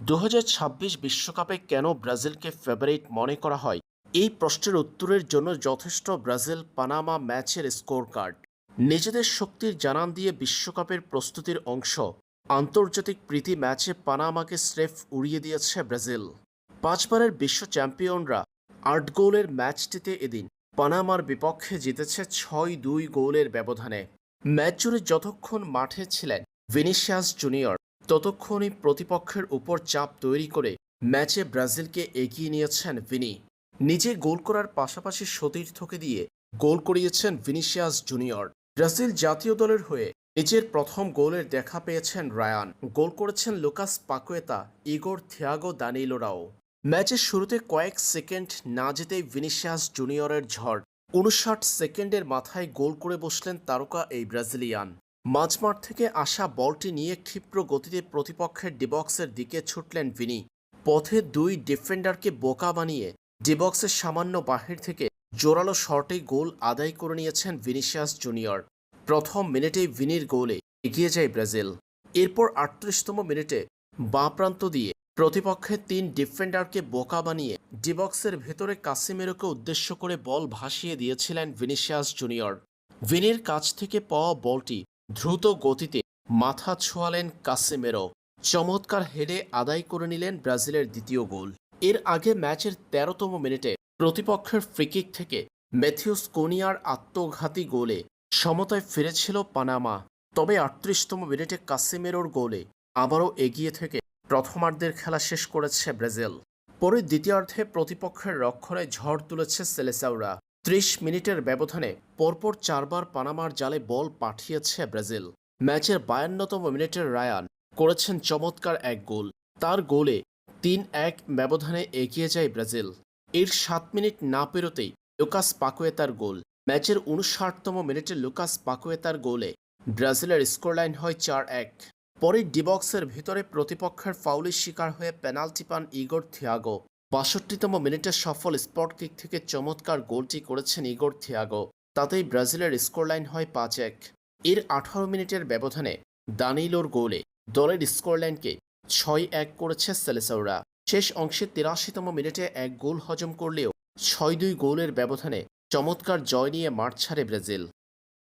2026 বিশ্বকাপে কেন ব্রাজিলকে ফেভারিট মনে করা হয়? এই প্রশ্নের উত্তরের জন্য যথেষ্ট ব্রাজিল পানামা ম্যাচের স্কোর কার্ড। নিজেদের শক্তির জানান দিয়ে বিশ্বকাপের প্রস্তুতির অংশ আন্তর্জাতিক প্রীতি ম্যাচে পানামাকে স্রেফ উড়িয়ে দিয়েছে ব্রাজিল। 5বারের বিশ্ব চ্যাম্পিয়নরা 8 গোলের ম্যাচটিতে এদিন পানামার বিপক্ষে জিতেছে 6-2 গোলের ব্যবধানে। ম্যাচ জুড়ে যতক্ষণ মাঠে ছিলেন ভিনিসিয়াস জুনিয়র, ততক্ষণই প্রতিপক্ষের উপর চাপ তৈরি করে ম্যাচে ব্রাজিলকে এগিয়ে নিয়েছেন ভিনি। নিজে গোল করার পাশাপাশি সতীর্থকে দিয়ে গোল করিয়েছেন ভিনিসিয়াস জুনিয়র। ব্রাজিল জাতীয় দলের হয়ে নিজের প্রথম গোলের দেখা পেয়েছেন রায়ান। গোল করেছেন লুকাস পাকুয়েতা, ইগোর থিয়াগো দানিলোরাও। ম্যাচের শুরুতে কয়েক সেকেন্ড না যেতেই ভিনিসিয়াস জুনিয়রের ঝড়। 59 সেকেন্ডের মাথায় গোল করে বসলেন তারকা এই ব্রাজিলিয়ান। মাঝমাঠ থেকে আসা বলটি নিয়ে ক্ষিপ্র গতিতে প্রতিপক্ষের ডিবক্সের দিকে ছুটলেন ভিনি। পথে দুই ডিফেন্ডারকে বোকা বানিয়ে ডিবক্সের সামান্য বাহির থেকে জোরালো শটে গোল আদায় করে নিয়েছেন ভিনিসিয়াস জুনিয়র। প্রথম মিনিটেই ভিনির গোলে এগিয়ে যায় ব্রাজিল। এরপর 38তম মিনিটে বাঁ প্রান্ত দিয়ে প্রতিপক্ষের 3 ডিফেন্ডারকে বোকা বানিয়ে ডিবক্সের ভেতরে কাসিমেরোকে উদ্দেশ্য করে বল ভাসিয়ে দিয়েছিলেন ভিনিসিয়াস জুনিয়র। ভিনির কাছ থেকে পাওয়া বলটি দ্রুত গতিতে মাথা ছোঁয়ালেন কাসেমেরো। চমৎকার হেডে আদায় করে নিলেন ব্রাজিলের দ্বিতীয় গোল। এর আগে ম্যাচের 13তম মিনিটে প্রতিপক্ষের ফ্রিকিক থেকে ম্যাথিউস কুনিয়ার আত্মঘাতী গোলে সমতায় ফিরেছিল পানামা। তবে 38তম মিনিটে কাসেমেরোর গোলে আবারও এগিয়ে থেকে প্রথমার্ধের খেলা শেষ করেছে ব্রাজিল। পরে দ্বিতীয়ার্ধে প্রতিপক্ষের রক্ষণে ঝড় তুলেছে সেলেসাওরা। 30 মিনিটের ব্যবধানে পরপর 4বার পানামার জালে বল পাঠিয়েছে ব্রাজিল। ম্যাচের 52তম মিনিটের রায়ান করেছেন চমৎকার এক গোল। তার গোলে 3-1 ব্যবধানে এগিয়ে যায় ব্রাজিল। এর 7 মিনিট না পেরোতেই লুকাস পাকুয়েতার গোল। ম্যাচের 59তম মিনিটে লুকাস পাকুয়েতার গোলে ব্রাজিলের স্কোরলাইন হয় 4-1। পরে ডিবক্সের ভিতরে প্রতিপক্ষের ফাউলের শিকার হয়ে পেনাল্টি পান ইগোর থিয়াগো। 62তম মিনিটে সফল স্পট কিক থেকে চমৎকার গোলটি করেছেন ইগোর থিয়াগো। তাতেই ব্রাজিলের স্কোরলাইন হয় 5-1। এর 18 মিনিটের ব্যবধানে দানিলোর গোলে দলের স্কোরলাইনকে 6-1 করেছে সেলেসাওরা। শেষ অংশে 83তম মিনিটে এক গোল হজম করলেও 6-2 গোলের ব্যবধানে চমৎকার জয় নিয়ে মাঠ ছাড়ে ব্রাজিল।